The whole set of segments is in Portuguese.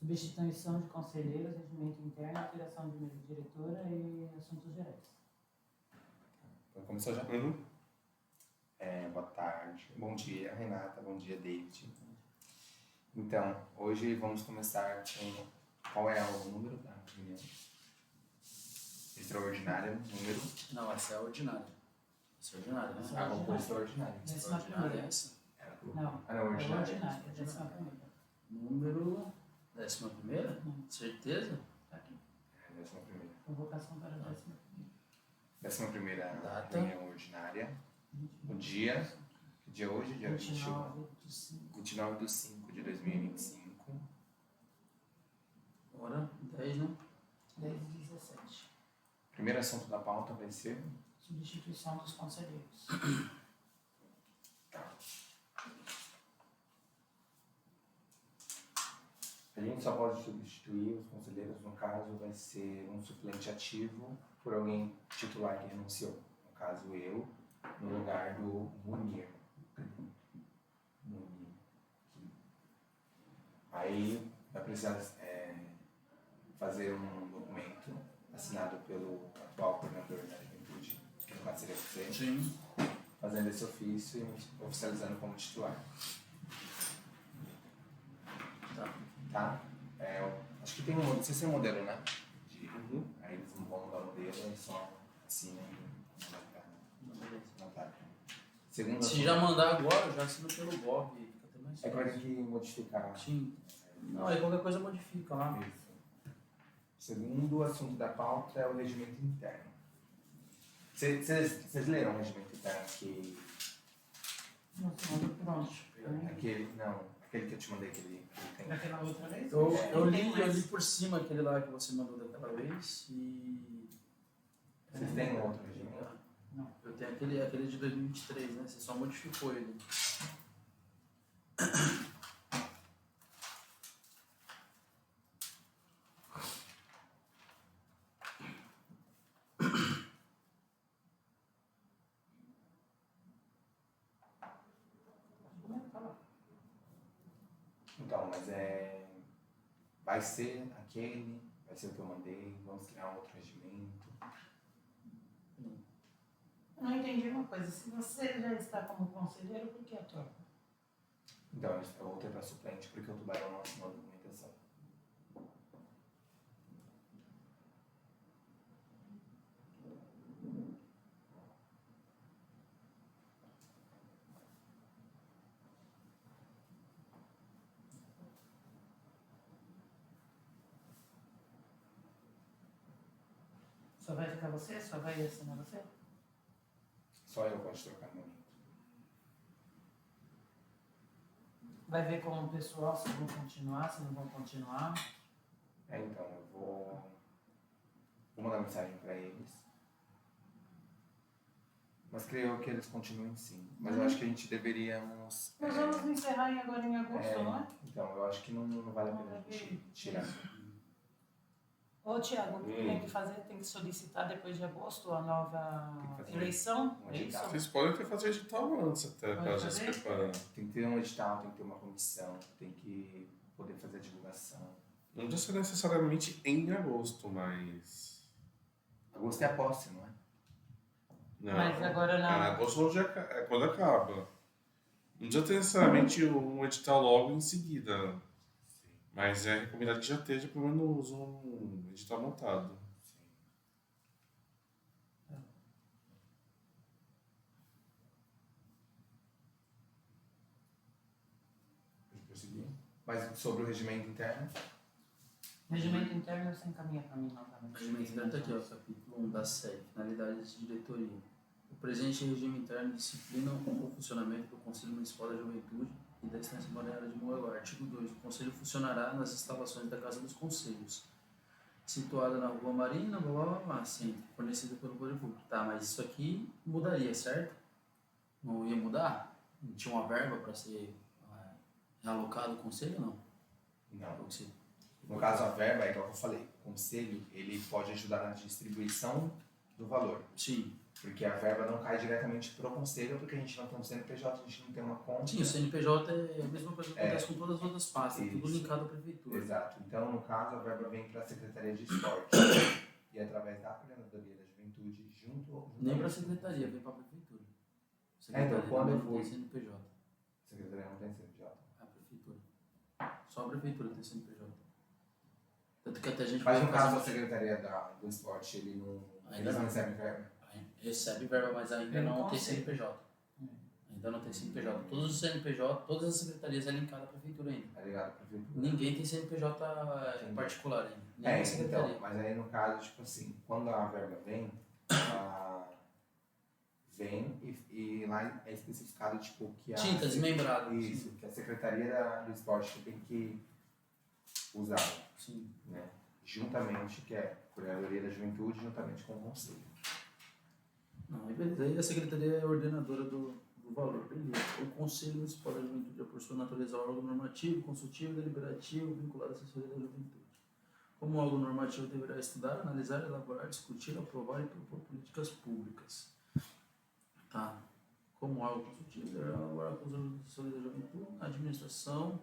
Substituição de conselheiros, regimento interno, criação de mesa diretora e assuntos gerais. Começou já? Boa tarde. Bom dia, Renata. Bom dia, David. Então, hoje vamos começar com qual é o número da reunião? Extraordinária, número? Não, essa é a ordinária. Essa é a ordinária, né? Vamos por extraordinária. Extraordinária é essa? Não, não, ordinária. É 11ª. Número 11ª? Certeza? Tá aqui. 11ª. Convocação para a 11ª Data. reunião ordinária. O dia, que dia é hoje? Dia 29/5/2025. Hora 10, né? 10h17. Primeiro assunto da pauta vai ser... Substituição dos conselheiros. A gente só pode substituir os conselheiros, no caso, vai ser um suplente ativo por alguém titular que renunciou. No caso, eu, no lugar do Munir. Aí vai precisar fazer um documento assinado pelo atual coordenador da juventude, que no caso seria você, Sim. fazendo esse ofício e oficializando como titular. Tá? Acho que tem um, não sei se é um modelo, né? Aí eles não vão mudar o modelo, eles só assinam e não tá. Segunda, Se já mandar agora, já assina pelo Bob. Fica até mais é que vai ter que modificar. Sim. Não, aí qualquer coisa modifica lá. Isso. Segundo assunto da pauta é o regimento interno. Vocês leram o regimento interno que... Pronto. Aquele que eu te mandei, aquele tem. Daquela outra vez? Eu li por cima aquele lá que você mandou daquela vez e... Vocês têm um outro regimento? Não. Eu tenho aquele de 2023, né? Você só modificou ele. Então, mas vai ser aquele, vai ser o que eu mandei, vamos criar um outro regimento. Eu não entendi uma coisa. Se você já está como conselheiro, por que a troca? Então, a outra é para suplente, porque o Tubarão não assinou a documentação. Só vai ficar você? Só vai assinar você? Só eu posso trocar no momento. Vai ver com o pessoal se vão continuar, se não vão continuar. Então, eu vou mandar mensagem para eles. Mas creio que eles continuem sim. Mas eu acho que a gente deveríamos... Nós vamos encerrar agora em agosto, não é? Então, eu acho que não vale a pena a gente tirar. Ô, Tiago, o que tem que fazer? Tem que solicitar depois de agosto a nova eleição? Um É isso? edital. Vocês podem até fazer edital antes, até, para já se preparar. Tem que ter um edital, tem que ter uma comissão, tem que poder fazer a divulgação. Não precisa ser necessariamente em agosto, mas... Agosto é a posse, não é? Não. Mas agora não. Agosto é quando acaba. Não precisa ter necessariamente um edital logo em seguida. Mas é recomendado que já esteja pelo menos um edital montado. Mas sobre o regimento interno? Regimento interno você encaminha para mim novamente. O regimento interno está aqui, ó, capítulo 1 da SEC, finalidades de diretoria. O presente regime interno disciplina o funcionamento do Conselho Municipal da Juventude e da Estância Balneária de Moeló. Artigo 2. O Conselho funcionará nas instalações da Casa dos Conselhos, situada na Rua Marina, centro, fornecida pelo Poder Público. Tá, mas isso aqui mudaria, certo? Não ia mudar? Não tinha uma verba para ser realocado o Conselho ou não? Não. No caso, a verba é igual que eu falei. O Conselho, ele pode ajudar na distribuição do valor. Sim. Porque a verba não cai diretamente pro conselho, porque a gente não tem um CNPJ, a gente não tem uma conta. Sim, o CNPJ é a mesma coisa que acontece com todas as outras pastas, tudo linkado à prefeitura. Exato. Então, no caso, a verba vem para a Secretaria de Esporte. E através da Coordenadoria da Juventude, junto... Nem para a Secretaria, vem para a prefeitura. Então, quando eu fui... Tem CNPJ. A Secretaria não tem CNPJ. A prefeitura. Só a prefeitura tem CNPJ. Tanto que até a gente... Mas no caso, a Secretaria do Esporte, eles não recebem verba? Recebe verba, mas ainda não tem CNPJ. Ainda não tem CNPJ. Todos os CNPJ, todas as secretarias é linkada à prefeitura ainda. É ligado à prefeitura. Ninguém tem CNPJ em particular ainda. Nem a secretaria. Então, mas aí no caso, tipo assim, quando a verba vem, ela vem e lá é especificado, tipo, que a... Tinta, desmembrado. Isso, que a Secretaria do Esporte tem que usar. Sim. Né? Juntamente, que é a Coordenadoria da Juventude, juntamente com o Conselho. Não, aí beleza. Aí a secretaria é ordenadora do valor, beleza. O Conselho Municipal da Juventude é, por sua natureza, órgão normativo, consultivo, deliberativo, vinculado à assessoria da juventude. Como órgão normativo, deverá estudar, analisar, elaborar, discutir, aprovar e propor políticas públicas. Tá. Como órgão consultivo, deverá elaborar com os assessores da juventude, na administração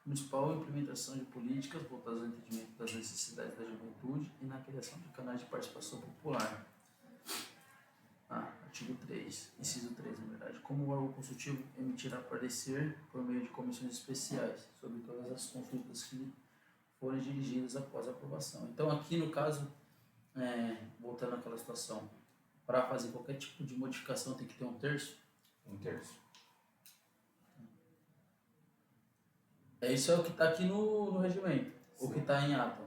municipal, implementação de políticas voltadas ao entendimento das necessidades da juventude e na criação de canais de participação popular. Artigo 3, inciso 3, na verdade. Como o órgão consultivo emitirá parecer por meio de comissões especiais sobre todas as consultas que lhe forem dirigidas após a aprovação. Então, aqui no caso, voltando àquela situação, para fazer qualquer tipo de modificação tem que ter 1/3? 1/3. Isso é o que está aqui no regimento, o que está em ata.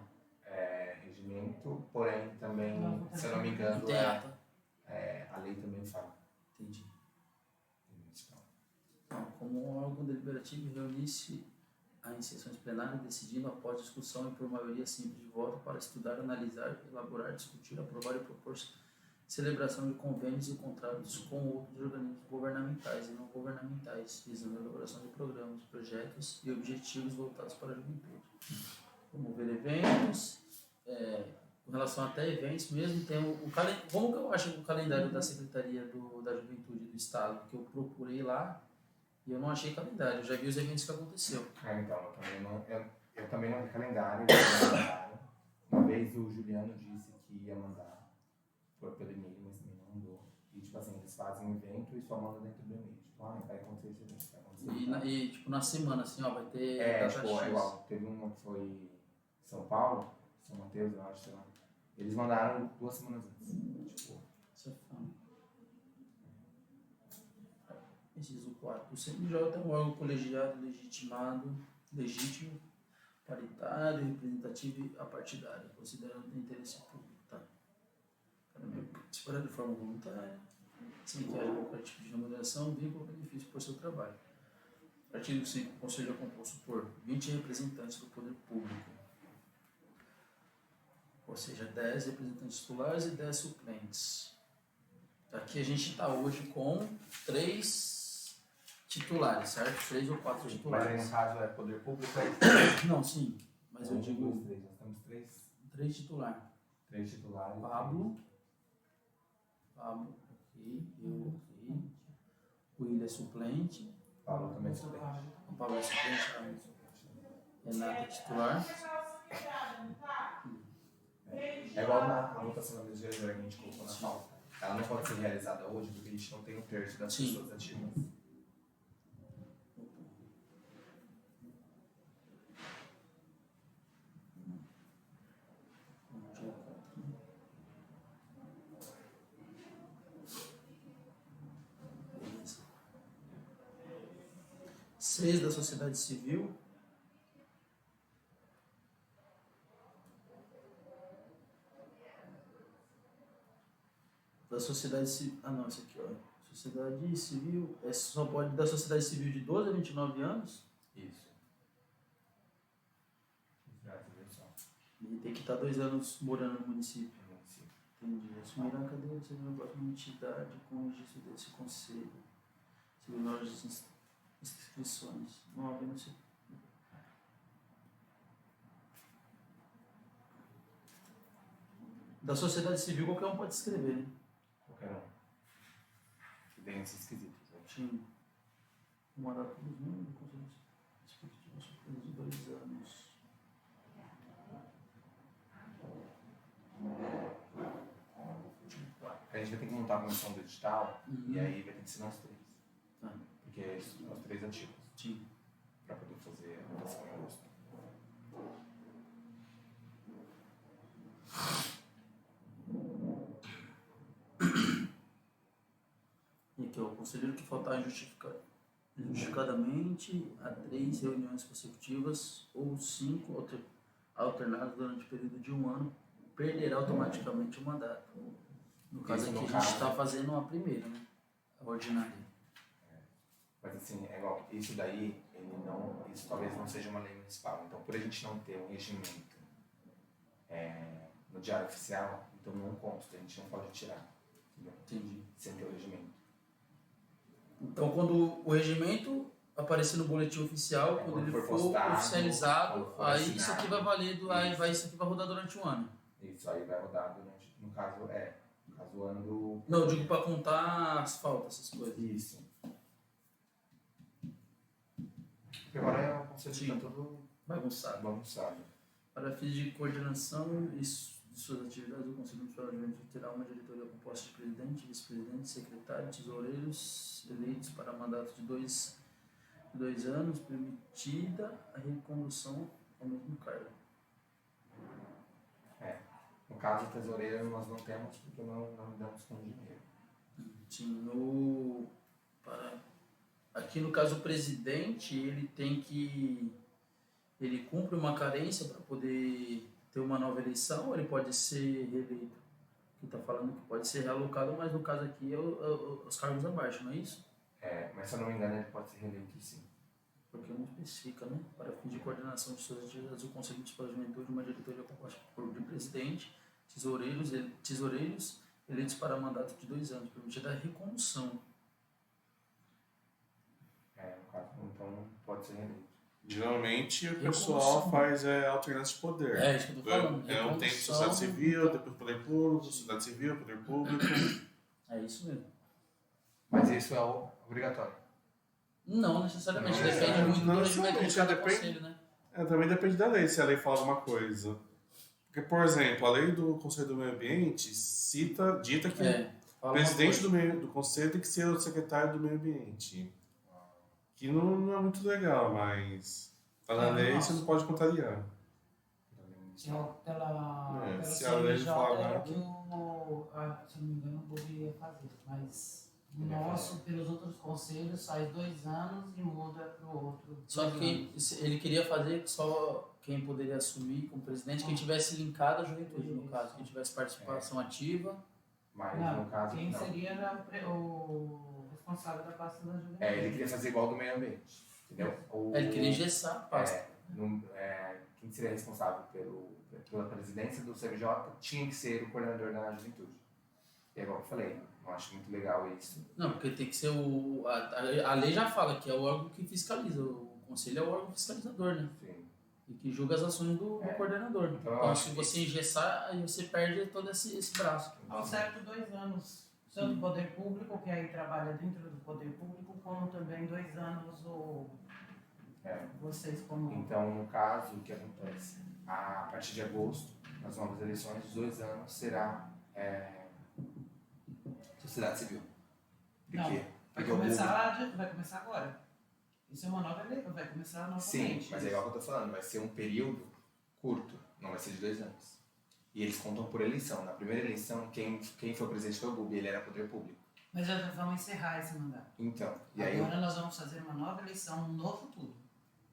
Regimento, porém também, se eu não me engano, Não tem ata. A lei também fala. Entendi. Então, como um órgão deliberativo, reunir-se em sessões plenárias, decidindo após discussão e por maioria simples de voto para estudar, analisar, elaborar, discutir, aprovar e propor celebração de convênios e contratos com outros organismos governamentais e não governamentais, visando a elaboração de programas, projetos e objetivos voltados para a juventude. Promover eventos, com relação até eventos mesmo, tem o calendário. Como que eu acho o calendário da Secretaria da Juventude do Estado? Que eu procurei lá e eu não achei calendário, eu já vi os eventos que aconteceu. Então, eu também não vi calendário. Uma vez o Juliano disse que ia mandar pelo e-mail, mas também não mandou. E tipo assim, eles fazem um evento e só mandam dentro do e-mail. Tipo, vai acontecer esse evento, vai acontecer. E tipo, na semana, assim, vai ter. Igual, teve uma que foi em São Paulo, São Mateus, eu acho, sei lá. Eles mandaram 2 semanas antes. Tipo. Inciso 4. O CNJ é um órgão colegiado, legítimo, paritário, representativo e apartidário, considerando o interesse público. Tá? Separado de forma voluntária, sem que haja qualquer tipo de remuneração, vínculo ou benefício por seu trabalho. Artigo 5. O Conselho é composto por 20 representantes do poder público, ou seja, 10 representantes titulares e 10 suplentes. Aqui a gente está hoje com 3 titulares, certo? 3 ou 4 titulares. Mas aí no caso é poder público? Não, sim. Mas eu digo... 3, nós temos 3. 3 titulares. 3 titulares. Pablo, ok. Eu, ok. O William é suplente. Pablo também é suplente. O Pablo é suplente. Renata é titular. É igual na votação da legislatura que a gente colocou na pauta. Ela não pode ser realizada hoje porque a gente não tem 1/3 das pessoas ativas. Beleza. 6 da sociedade civil. Da sociedade civil. Ah, não, esse aqui, ó. Sociedade civil. Só pode da sociedade civil de 12 a 29 anos. Isso. E tem que estar 2 anos morando no município. Entendi. Assumir a cadeira seja uma próxima entidade com registro desse conselho. Segundo as inscrições. Não havendo se. Da sociedade civil qualquer um pode escrever, né? Qualquer um. tem esses quesitos. Né? Sim. O mandato dos membros do Conselho Executivo surpresa de 2 anos. A gente vai ter que montar a comissão do edital e aí vai ter que ser nós 3. Tá. Porque são os 3 ativos. Sim. Para poder fazer a votação em agosto. E aqui, ó, o conselheiro que faltar justificadamente a 3 reuniões consecutivas ou 5 alternadas durante o período de 1 ano perderá automaticamente o mandato. No caso Isso aqui, no a gente caso- está fazendo a primeira, né? A ordinária. Mas assim, é igual, isso daí, isso talvez não seja uma lei municipal. Então, por a gente não ter um regimento no diário oficial, então não consta, a gente não pode tirar. Entendeu? Entendi. Sem ter o regimento. Então, quando o regimento aparecer no boletim oficial, quando quando ele for for postado, oficializado, quando for aí assinado. isso aqui vai valer, aí vai, isso aqui vai rodar durante 1 ano. Isso aí vai rodar durante, no caso, o ano do... Não, eu digo para contar as faltas, essas coisas. Isso. Porque agora é o conselho Sim. que está todo Bagunçado. bagunçado. Para fins de coordenação de suas atividades, o Conselho Municipal de Juventude terá uma diretoria composta de presidente, vice-presidente, secretário, tesoureiros eleitos para mandato de 2 anos, permitida a recondução ao mesmo cargo. No caso, tesoureiro nós não temos porque não damos com dinheiro. Sim, aqui no caso o presidente, ele cumpre uma carência para poder ter uma nova eleição, ou ele pode ser reeleito? Que está falando que pode ser realocado, mas no caso aqui é os cargos abaixo, não é isso? Mas se eu não me engano, ele pode ser reeleito sim. Porque não especifica, né? Para fim de coordenação de suas atividades, o Conselho Municipal de Juventude, uma diretoria composta por de presidente, tesoureiros eleitos para mandato de 2 anos, permitida a recondução. No caso, então pode ser reeleito. Geralmente o Recondução. pessoal faz alternância de poder. É isso que eu tô falando. É um tempo Recondução. sociedade civil, depois poder público, sociedade civil, poder público. É isso mesmo. Mas isso é obrigatório. Não necessariamente, Não depende necessariamente, muito do não regimento de necessariamente, cada depende. conselho, né? Também depende da lei, se a lei fala alguma coisa. Porque, por exemplo, a lei do Conselho do Meio Ambiente dita que o Fala presidente uma coisa. do Conselho tem que ser o secretário do Meio Ambiente. Que não é muito legal, mas tá na lei, você não pode contrariar. Pela Se a lei CNJ fala era o nada. que se eu não me engano, o Bob ia fazer. Mas o nosso, pelos outros conselhos, faz 2 anos e muda para o outro. Só 2 que anos. ele queria fazer que só quem poderia assumir como presidente, quem tivesse linkado à juventude, no caso, quem tivesse participação ativa. Mas Não, no caso, quem não. seria o responsável da pasta da juventude? Ele queria fazer igual do meio ambiente. Entendeu? Ele queria engessar a pasta. Quem seria responsável pela presidência do CMJ tinha que ser o coordenador da juventude. E agora eu falei, não acho muito legal isso. Não, porque tem que ser a lei já fala que é o órgão que fiscaliza. O conselho é o órgão fiscalizador, né? Sim. E que julga as ações do coordenador. Então, eu Então, acho se que você engessar, aí você perde todo esse braço. Ao certo, 2 anos. Tanto o poder público, que aí trabalha dentro do poder público, como também 2 anos vocês como... Então, no caso, o que acontece? A partir de agosto, nas novas eleições, os 2 anos será sociedade civil. Por Não, quê? vai Porque começar agora. Isso é uma nova eleição, vai começar novamente. Sim, mas é igual que eu tô falando, vai ser um período curto, não vai ser de 2 anos. E eles contam por eleição. Na primeira eleição, quem foi o presidente foi o Gubi, ele era poder público. Mas já vamos encerrar esse mandato. Então, e aí... Agora nós vamos fazer uma nova eleição, um novo tudo.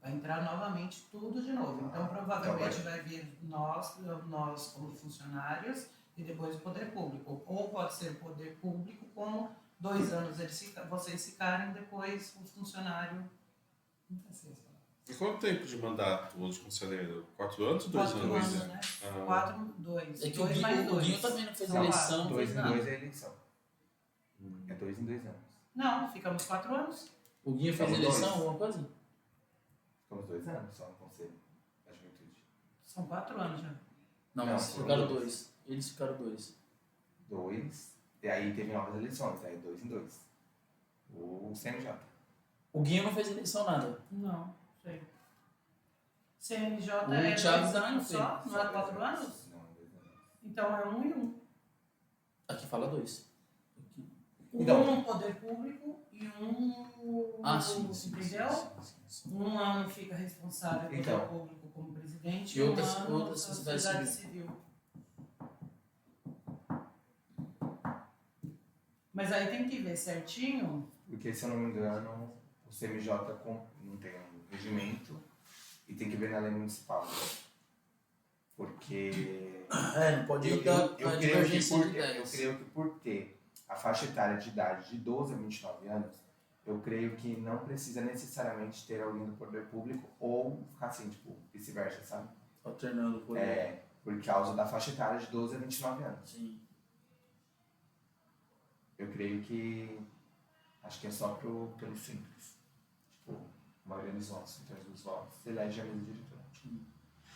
Vai entrar novamente tudo de novo. Então, provavelmente vai vir nós como funcionários, e depois o poder público. Ou pode ser o poder público com 2 anos vocês ficarem, depois o funcionário... Não sei se E quanto tempo de mandato de conselheiro? 4 anos ou 2 4 anos? anos, né? Ah. 4, 2. É que o Guinho também não fez São eleição, não 2 fez em nada. 2 é eleição. É 2 em 2 anos. Não, ficamos 4 anos. O Guinho fez São eleição, 2. alguma coisa? Ficamos 2 anos só no Conselho da Juventude. São 4 anos já. Não, Não, mas foram ficaram 2. 2. Eles ficaram 2. 2. E aí teve novas eleições, aí 2 em 2. O CNJ. O Guinho não fez eleição nada. Não, sei. CNJ O é Thiago 2 também não anos só? fez. Não é 4 anos? Não, 2 anos. Então é 1 e 1. Aqui fala 2. Aqui. Então. Um no poder público e um... Sim. Entendeu? Um ano fica responsável pelo Então. poder público como presidente E e outras- um ano outras a sociedades sociedade civil. Mas aí tem que ver certinho. Porque, se eu não me engano, o CMJ não tem um regimento e tem que ver na lei municipal. Porque Não pode eu dar creio a que divergência de eu ideias. creio que por ter a faixa etária de idade de 12 a 29 anos, eu creio que não precisa necessariamente ter alguém do poder público ou ficar assim, tipo, vice-versa, sabe? Alternando por Por causa da faixa etária de 12 a 29 anos. Sim. Eu creio que acho que é só pelo simples. Tipo, a maioria dos votos, em termos dos votos, elege a mesa diretora.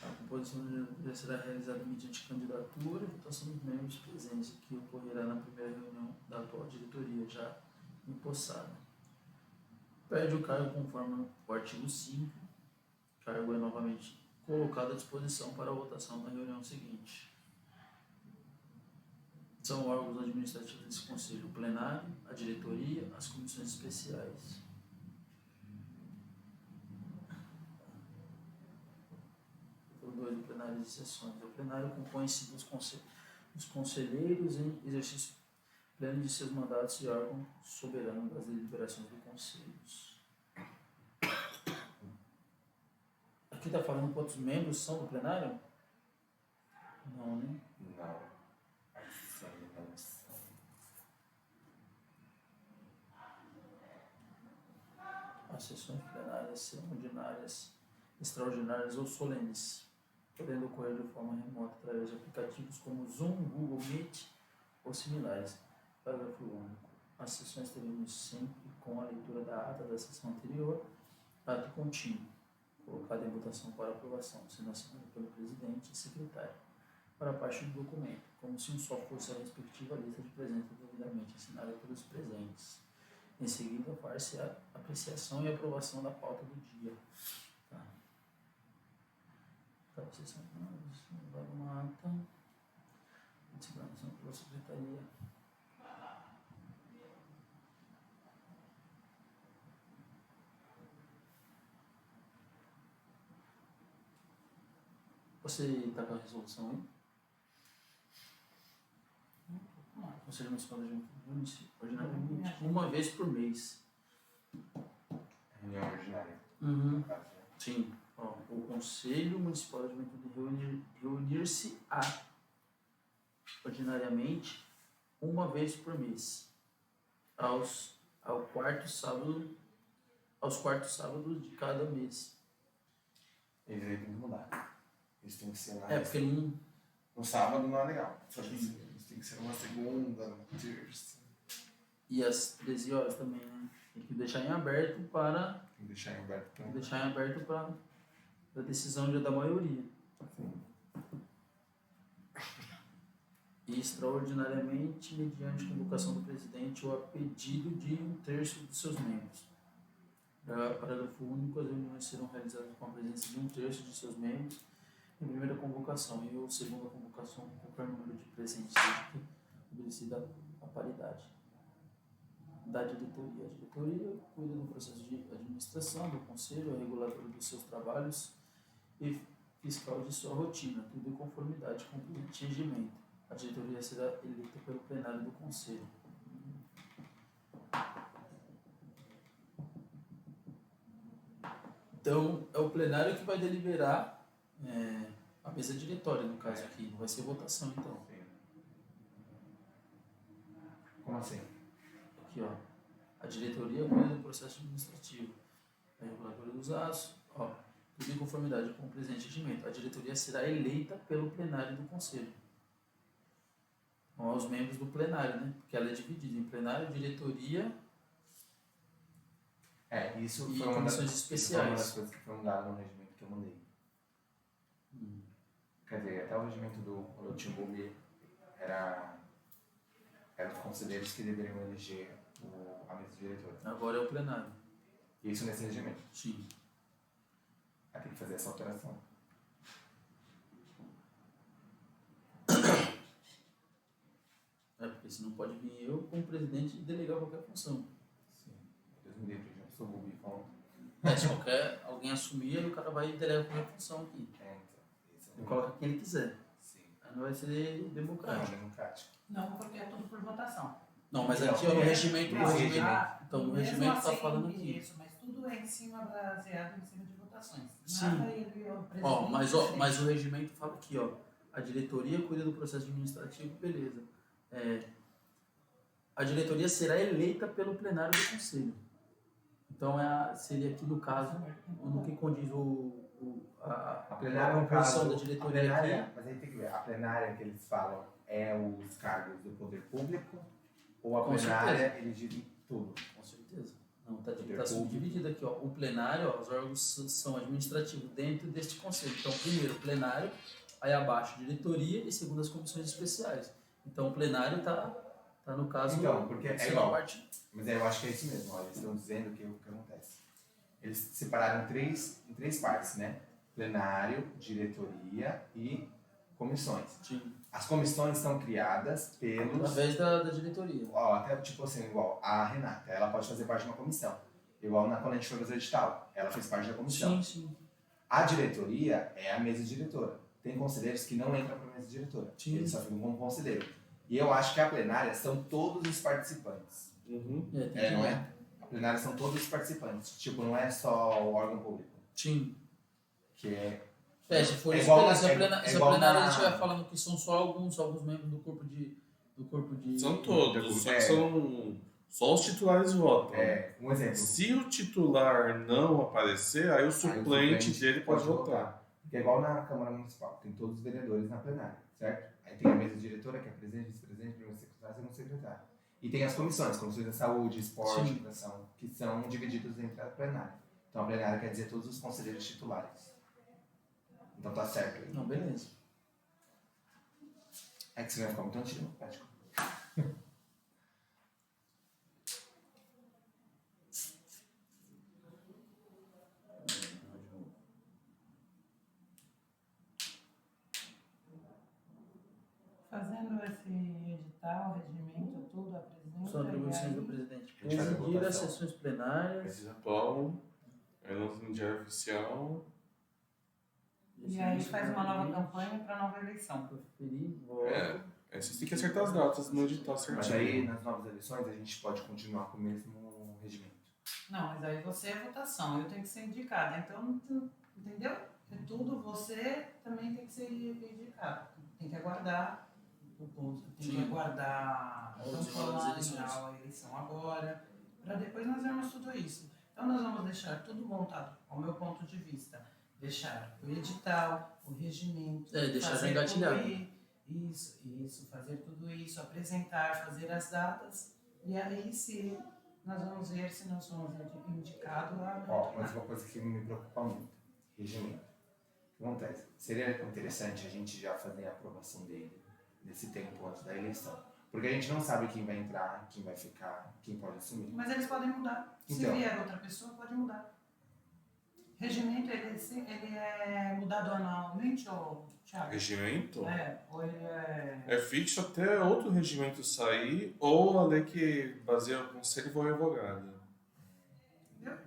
A composição da diretoria será realizada mediante candidatura e votação dos membros presentes, que ocorrerá na primeira reunião da atual diretoria, já empossada. Perde o cargo conforme o artigo 5. O cargo é novamente colocado à disposição para a votação na reunião seguinte. São órgãos administrativos desse conselho: o plenário, a diretoria, as comissões especiais. O plenário de sessões. O plenário compõe-se dos conselheiros em exercício pleno de seus mandatos e órgão soberano das deliberações do conselho. Aqui está falando quantos membros são do plenário? Não, né? Não. Assim, não são. As sessões plenárias serão ordinárias, extraordinárias ou solenes, podendo ocorrer de forma remota através de aplicativos como Zoom, Google Meet ou similares. Parágrafo único. As sessões teremos sempre com a leitura da ata da sessão anterior, ato contínuo, colocado em votação para aprovação, sendo assinado pelo presidente e secretário, para parte do documento, como se um só fosse a respectiva lista de presença devidamente assinada pelos presentes. Em seguida, faz-se a apreciação e aprovação da pauta do dia. Tá. Para a sessão, vai uma ata, disciplinação pela secretaria. Você está com a resolução aí? Conselho Municipal da Juventude, ordinariamente, uma vez por mês. Reunião ordinária. Uhum. Caso, né? Sim. Ó, o Conselho Municipal da Juventude reunir-se-á ordinariamente uma vez por mês, aos quartos sábados de cada mês. Eles aí tem que mudar. Eles têm que ser na Porque não. no sábado não é legal. Só que eles têm que ser uma segunda, uma terça. E às 13 horas também, né? Tem que deixar em aberto para. Tem que deixar em aberto Tem que deixar em aberto para a decisão da maioria. E extraordinariamente mediante convocação do presidente ou a pedido de 1/3 de seus membros. Parágrafo único: as reuniões serão realizadas com a presença de 1/3 de seus membros em primeira convocação e ou segunda convocação com qualquer número de presentes, desde que obedecerá a paridade. Da diretoria. A diretoria cuida do processo de administração do conselho, é reguladora dos seus trabalhos e fiscal de sua rotina, tudo em conformidade com o presente regimento. A diretoria será eleita pelo plenário do conselho. Então, é o plenário que vai deliberar a mesa diretória, no caso aqui. Não vai ser votação, então. Como assim? Aqui, ó. A diretoria cuida do processo administrativo. A reguladora dos atos, ó. Tudo em conformidade com o presente regimento. A diretoria será eleita pelo plenário do conselho. Os membros do plenário, né? Porque ela é dividida em plenário, diretoria Isso e foi uma comissões das especiais. coisas que foi mudada no regimento que eu mandei. Quer dizer, até o regimento quando eu tinha o Google, era os conselheiros que deveriam eleger a mesa diretora. Agora é o plenário. Isso nesse regimento. Sim. Aí tem que fazer essa alteração. Porque senão pode vir eu como presidente e delegar qualquer função. Sim. Deus me livre, já sou bobo e falo. Se qualquer alguém assumir, aí o cara vai e delega qualquer função aqui. Então. Esse Ele coloca quem ele quiser. Sim. Aí não vai ser Não, democrático. democrático. Não, porque é tudo por votação. Não, mas Então, aqui ó, no é, regimento, nesse regimento. então no Mesmo regimento está assim, falando aqui. Isso, mas tudo é em cima, baseado em cima de votações. Sim. Nada ele, o presidente, Mas o regimento fala aqui, ó, a diretoria cuida do processo administrativo, beleza. A diretoria será eleita pelo plenário do conselho. Então seria aqui no caso, no que condiz A plenária, a no composição caso, da a diretoria plenária, aqui. mas aí tem que ver, a plenária que eles falam é os cargos do poder público ou a Com plenária certeza. ele divide tudo? Com certeza. Não, está Poder tá público. subdividido aqui, ó. O plenário, ó, os órgãos são administrativos dentro deste conselho. Então, primeiro, plenário, aí abaixo, diretoria e segundo, as comissões especiais. Então, o plenário está no caso, Então, porque é sendo igual. a parte. Mas eu acho que é isso mesmo, olha, eles estão dizendo que o que acontece. Eles separaram em três partes, né? Plenário, diretoria e comissões. Sim. As comissões são criadas pelos... Através da diretoria. Ó, até tipo assim, igual a Renata, ela pode fazer parte de uma comissão. Igual quando a gente foi fazer o edital, ela fez parte da comissão. Sim. A diretoria é a mesa diretora. Tem conselheiros que não entram para a mesa diretora. Sim. Eles só ficam como conselheiro. E eu acho que a plenária são todos os participantes. Uhum. Não é? A plenária são todos os participantes. Tipo, não é só o órgão público. Sim. Que é... Se for É isso, igual se a igual plenária na- estiver falando que são só alguns membros do corpo de... São todos, só É. que só os titulares votam. um exemplo. Se o titular não aparecer, aí o suplente dele pode votar. Que é igual na Câmara Municipal. Tem todos os vereadores na plenária, certo? Aí tem a mesa diretora, que é presidente, vice-presidente, primeiro secretário, segundo secretário. E tem as comissões da saúde, esporte, Sim. educação, que são divididas entre a plenária. Então a plenária quer dizer todos os conselheiros titulares. Então tá certo aí. Não, beleza. É que você vai ficar muito antidemocrático. Fazendo esse edital, regimento, tudo, apresenta. São atribuições e do aí- presidente. A gente faz a Presidir as votação. sessões plenárias. Eles aprovam, aí lançam no diário oficial. E aí faz uma nova campanha para nova eleição. Preferir, voto. Aí vocês têm que acertar as datas no edital Mas certinho. aí nas novas eleições a gente pode continuar com o mesmo regimento. Não, mas aí você é votação, eu tenho que ser indicada. Então, entendeu? É tudo, você também tem que ser indicado. Tem que aguardar o ponto, tem que Sim. aguardar A última das eleições. a eleição agora, para depois nós vermos tudo isso. Então nós vamos deixar tudo montado, ao meu ponto de vista. Deixar o edital, o regimento, Deixar já fazer engatilhado. tudo isso, fazer tudo isso, apresentar, fazer as datas, e aí sim nós vamos ver se nós somos indicados lá. Ó, mas uma coisa que me preocupa muito, regimento. O que acontece? Seria interessante a gente já fazer a aprovação dele nesse tempo antes da eleição. Porque a gente não sabe quem vai entrar, quem vai ficar, quem pode assumir. Mas eles podem mudar. Se Então. vier outra pessoa, pode mudar. Regimento, ele é mudado anualmente, ou Thiago? Regimento Ou ele é... é fixo até outro regimento sair ou a lei que baseia o conselho for revogada. Entendeu?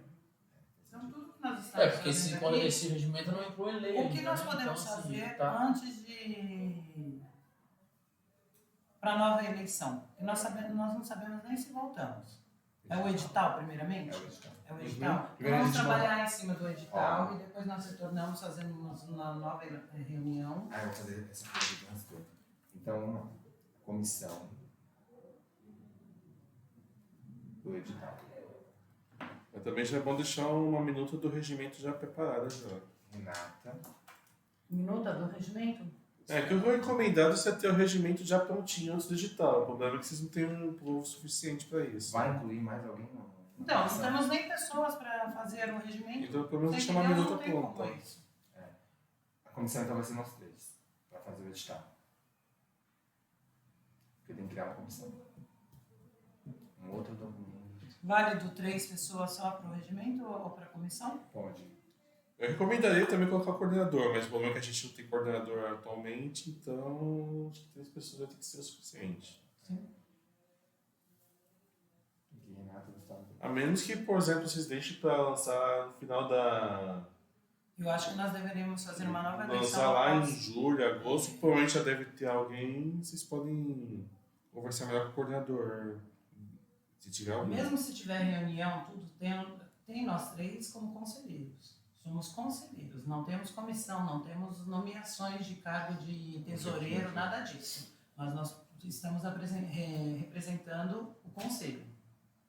Então, tudo que nós estamos Porque fazendo aqui, esse regimento não entrou em lei. o que ainda, nós né? podemos Então, assim, fazer tá. antes de... para a nova eleição? Porque nós não sabemos nem se voltamos. É o edital, primeiramente? É o edital. É o edital. Então, Primeiro vamos a gente trabalhar em cima do edital Ó. e depois nós retornamos, fazemos uma nova reunião. Ah, eu vou fazer essa coisa de transporte. Então, vamos lá. Comissão do edital. Mas também já é bom deixar uma minuta do regimento já preparada já. Renata. Minuta do regimento? É que eu vou recomendar você ter o regimento já prontinho antes do edital. O problema é que vocês não têm um povo suficiente para isso. Vai incluir mais alguém? Não. Então, não temos nem pessoas para fazer o regimento. Então, pelo menos Sem deixar uma Deus, minuta não tem como pronta. isso. A comissão então vai ser nós três, para fazer o edital. Porque tem que criar uma comissão. Um outro documento. Válido 3 pessoas só para o regimento ou para a comissão? Pode. Eu recomendaria também colocar o coordenador, mas o problema é que a gente não tem coordenador atualmente, então acho que 3 pessoas vai ter que ser o suficiente. Sim. E Renato, Gustavo. A menos que, por exemplo, vocês deixem para lançar no final da... Eu acho que nós deveríamos fazer uma nova lançar eleição. lá em após- julho, agosto, provavelmente já deve ter alguém, vocês podem conversar melhor com o coordenador, se tiver alguém. Mesmo se tiver reunião, tudo, tem nós 3 como conselheiros. Somos conselheiros, não temos comissão, não temos nomeações de cargo de tesoureiro, nada disso. Mas nós estamos representando o conselho.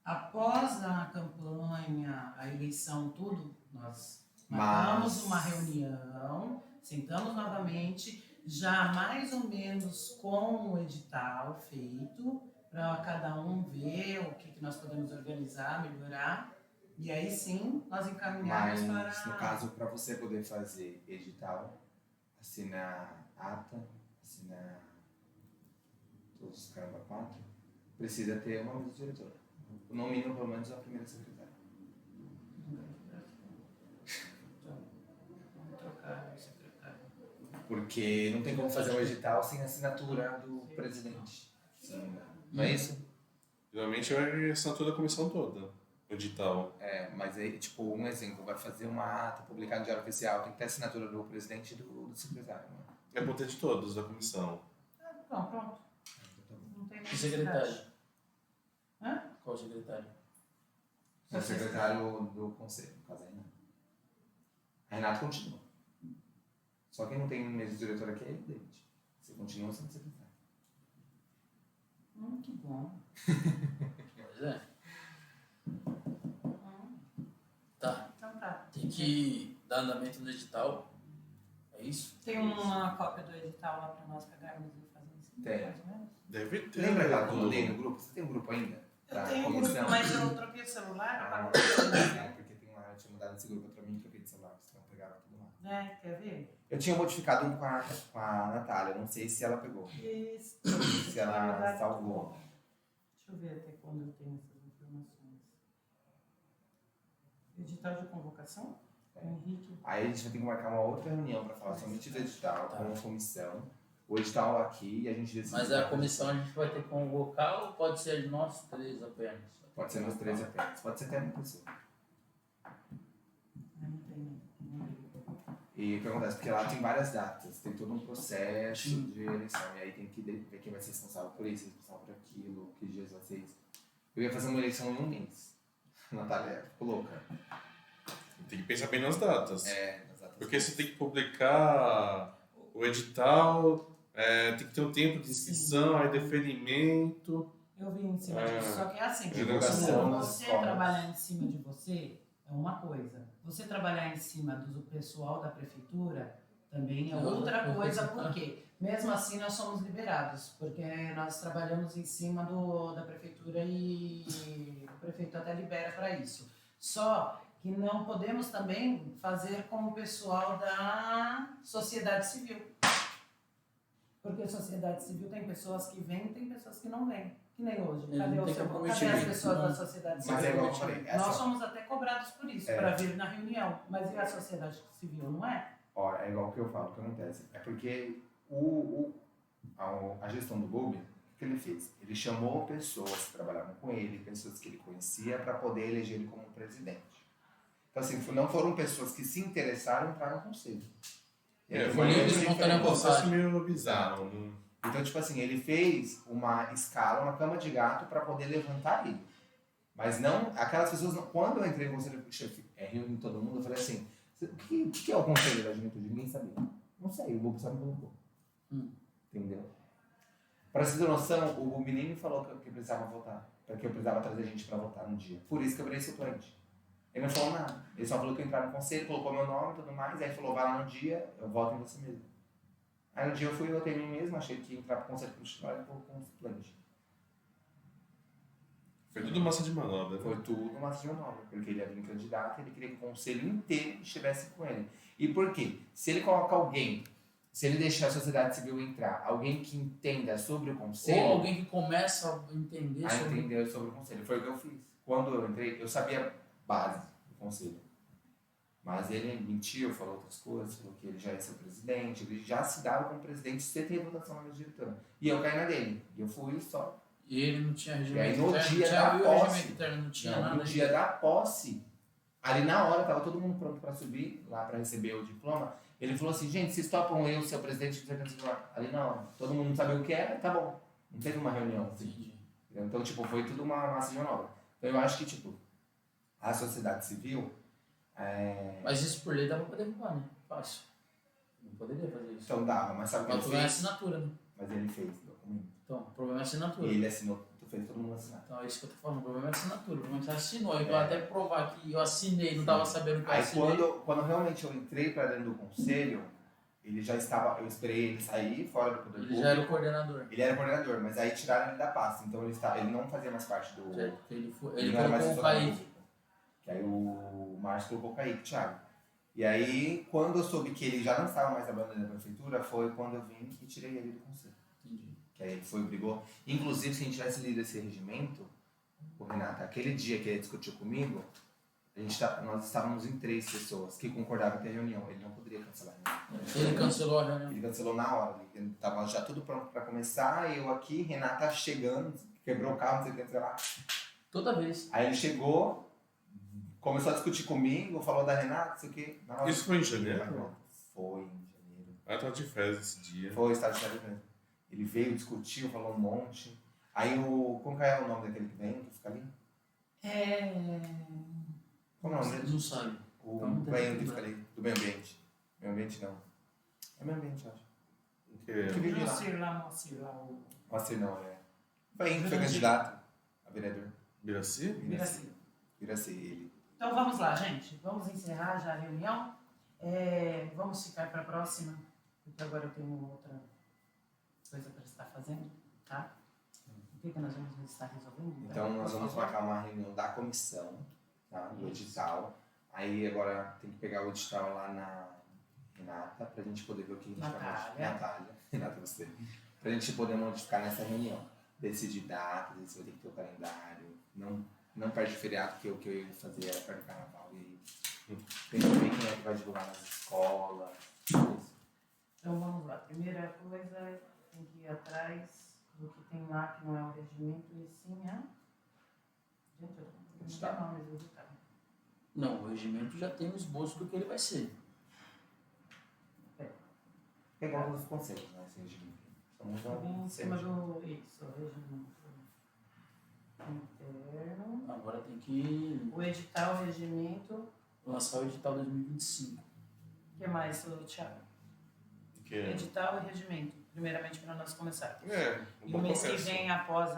Após a campanha, a eleição, tudo, nós marcamos uma reunião, sentamos novamente, já mais ou menos com o edital feito, para cada um ver o que nós podemos organizar, melhorar. E aí sim, nós encaminhamos Mas, para... no caso, para você poder fazer edital, assinar ata, assinar todos os caramba 4, precisa ter uma mesa diretora. No mínimo, pelo menos, a primeira secretária. Vamos trocar o secretário. Porque não tem como fazer um edital sem assinatura do presidente. Não é isso? Geralmente é a assinatura da comissão toda, o edital. É, mas aí, tipo, um exemplo, vai fazer uma ata, publicar no Diário Oficial, tem que ter assinatura do presidente e do secretário. Né? É bom ter de todos da comissão. Não, pronto. Não tem E necessidade. secretário? Hã? Qual secretário? É o secretário do conselho, no caso aí não. A Renato continua. Só quem não tem mesa diretora aqui é evidente. Você continua sendo secretário. Que bom. Pois é. Tá. Então tá. Tem que dar andamento no edital. É isso? Tem uma cópia do edital lá para nós pegarmos e fazer isso? Tem. Mais ou menos? Deve ter. Lembra aquela que eu mandei no grupo? Você tem um grupo ainda? Eu tenho um grupo, mas eu troquei o celular. Ah, apaguei. é, porque tem uma, eu tinha mudado nesse grupo, eu também troquei de celular, senão pegaram tudo lá. É, quer ver? Eu tinha modificado um com a Natália, não sei se ela pegou. Isso. Se ela salvou. Deixa eu ver até quando eu tenho essas informações. Edital de convocação? Henrique. Aí a gente vai ter que marcar uma outra reunião para falar somente do edital, Tá. com a comissão. O edital aqui e a gente decide. Mas a comissão a gente vai ter que convocar ou pode ser nós 3 apenas? Pode ser nos 3 apenas, pode ser até uma pessoa. Não tem. E o que acontece? Porque lá tem várias datas, tem todo um processo de eleição. E aí tem que ver quem vai ser responsável por isso, responsável por aquilo, que dias vai ser isso. Eu ia fazer uma eleição em um mês. A Natália ficou louca. Tem que pensar bem nas datas. É, nas datas. Porque você tem que publicar o edital, tem que ter um tempo de inscrição, aí deferimento. Eu vi em cima disso. Só que é assim, Divulgação nas você escolas. trabalhar em cima de você é uma coisa. Você trabalhar em cima do pessoal da prefeitura também é outra coisa, porque mesmo assim nós somos liberados, porque nós trabalhamos em cima da prefeitura e o prefeito até libera para isso. Só que não podemos também fazer como o pessoal da sociedade civil. Porque a sociedade civil tem pessoas que vêm e tem pessoas que não vêm. Que nem hoje. Ele Cadê, não tem cadê as comprometimento, pessoas não. da sociedade civil? Mas é igual eu falei. Nós somos até cobrados por isso, É. para vir na reunião. Mas e a sociedade civil, não é? Ó, é igual o que eu falo, o que acontece? É porque a gestão do Bulb, o que ele fez? Ele chamou pessoas que trabalhavam com ele, pessoas que ele conhecia, para poder eleger ele como presidente. Então, assim, não foram pessoas que se interessaram em entrar no conselho. foi livre, espontânea um processo vontade. meio bizarro. Né? Então, tipo assim, ele fez uma escala, uma cama de gato para poder levantar ele. Mas não, aquelas pessoas, quando eu entrei no conselho, reuni todo mundo, eu falei assim, o que é o conselho da juventude? Ninguém sabia. Não sei, o Bobo só me colocou. Entendeu? Para você ter noção, o Bobo nem me falou que eu precisava votar, porque eu precisava trazer gente para votar no dia. Por isso que eu virei suplente. Ele não falou nada. Ele só falou que eu ia entrar no conselho, colocou meu nome e tudo mais, aí falou, vai lá no dia, eu voto em você mesmo. Aí no dia eu fui, votei em mim mesmo, achei que ia entrar pro conselho constitucional e colocou como suplente. Foi tudo massa de manobra. Foi tudo uma de manobra, porque ele ia vir candidato e ele queria que o conselho inteiro estivesse com ele. E por quê? Se ele coloca alguém, se ele deixar a sociedade civil entrar, alguém que entenda sobre o conselho, Ou alguém que começa a entender a sobre... entender sobre o conselho. Foi o que eu fiz. quando eu entrei, eu sabia base do conselho. Mas ele mentiu, falou outras coisas, falou que ele já ia ser presidente, ele já se dava como presidente sem ter votação na mesa diretora. E eu caí na dele. E eu fui só. E ele não tinha regimento E aí no interno, dia não tinha da o posse, regimento interno, não tinha Não, nada. no dia da posse, ali na hora, tava todo mundo pronto para subir lá para receber o diploma. Ele falou assim, gente, vocês topam eu, seu presidente, ali na hora. Todo mundo não sabia o que era, tá bom. Não teve uma reunião assim. Entendi. Então, tipo, foi tudo uma massa de manobra. Então eu acho que, tipo, a sociedade civil... Mas isso por lei dava pra derrubar, né? Fácil. Não poderia fazer isso. Então dava, mas sabe o que Mas o ele problema é a fez? assinatura, né? Mas ele fez o documento. Então, o problema é a assinatura. E ele assinou, tu fez todo mundo assinar. Então é isso que eu tô falando, o problema é a assinatura. O problema é que você assinou. Então até provar que eu assinei, não tava sabendo que eu Aí assinei. quando realmente eu entrei para dentro do conselho, ele já estava, eu esperei ele sair fora do poder Ele público. já era o coordenador. Ele era coordenador, mas aí tiraram ele da pasta, então ele não fazia mais parte do... Certo? Ele Ele não era mais colocou o funcionário Kaique. público. Que aí o Márcio colocou o Kaique, Thiago. E aí, quando eu soube que ele já não estava mais trabalhando na prefeitura, foi quando eu vim e tirei ele do conselho. Entendi. Que aí ele foi e brigou. Inclusive, se a gente tivesse lido esse regimento, o Renato, aquele dia que ele discutiu comigo, nós estávamos em 3 pessoas que concordavam com a reunião. Ele não poderia cancelar a reunião. Ele cancelou a reunião. Ele cancelou na hora. Ele estava já tudo pronto para começar, eu aqui, Renata chegando, quebrou o carro, não sei o que, sei lá. Toda vez. Aí ele chegou, começou a discutir comigo, falou da Renata, não sei o que. Na hora, Isso foi em janeiro? Foi em janeiro. Ah, eu tava de férias esse dia. Foi o estado de janeiro mesmo. Ele veio, discutiu, falou um monte. Aí como que é o nome daquele que vem, que fica ali? Como é o nome dele? Não sabe. O Então, velho que fica ali, do meio ambiente. Meio ambiente não. É meio ambiente, eu acho. Que... Que vive lá. Moacir lá, o Moacir não, é. O velho que foi candidato a vereador. Biraci? Miraci. Vira-se ele. Então vamos lá, gente. Vamos encerrar já a reunião. Vamos ficar para a próxima, porque agora eu tenho outra coisa para estar fazendo, tá? O que nós vamos estar resolvendo? Então nós vamos marcar uma reunião da comissão, tá? Do edital. Aí agora tem que pegar o edital lá na Renata pra gente poder ver o que a gente vai modificar. Natália. Renata, você. Pra gente poder modificar nessa reunião. Decidir datas, se vai ter que ter o calendário. Não perde o feriado, porque o que eu ia fazer era perto do carnaval. E aí tem que ver quem é que vai divulgar nas escolas. Isso. Então vamos lá. Primeira coisa, tem que ir atrás do que tem lá, que não é o regimento, e sim a... Gente, eu não sei o nome do edital. Não, o regimento já tem um esboço do que ele vai ser. É igual os conselhos, né? Esse regimento. Em cima do... Isso, regimento interno. Agora tem que O edital, o regimento. lançar o edital 2025. O que mais, Thiago? Que... Edital e regimento. Primeiramente, para nós começarmos. Um E bom o mês que começo. vem, após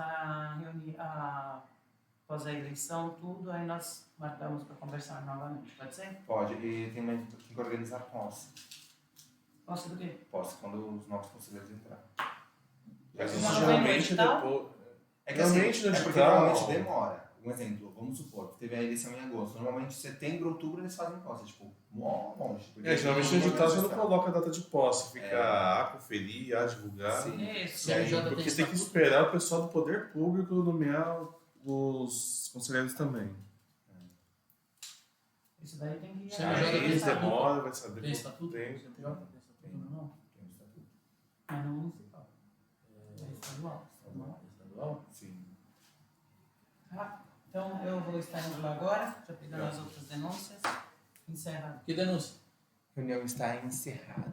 após a eleição, tudo, aí nós marcamos para conversar novamente. Pode ser? Pode. E tem que organizar posse. Posso do quê? Posse quando os novos conselheiros entrarem. Mas Não, geralmente não vem no depois... É que assim, Realmente no porque edital- normalmente demora. Um exemplo, vamos supor, teve a eleição em agosto. Normalmente setembro, outubro eles fazem posse. Tipo, longe. porque geralmente no tem uma edital você não organização. coloca a data de posse, fica a conferir, a divulgar. Sim. Isso. E aí, já Porque tem tem que estatuto. esperar o pessoal do poder público nomear os conselheiros também. Isso daí tem que... Sim, Aí já tem eles estatuto. demoram, vai saber Tem quanto estatuto? tempo. CNPJ? Tem estatuto não? Tem um estatuto. Mas não municipal. É estadual. Estadual? Sim. Tá? Então, eu vou estar indo lá agora, já pegando as outras denúncias. Encerra. Que denúncia? Reunião está encerrada.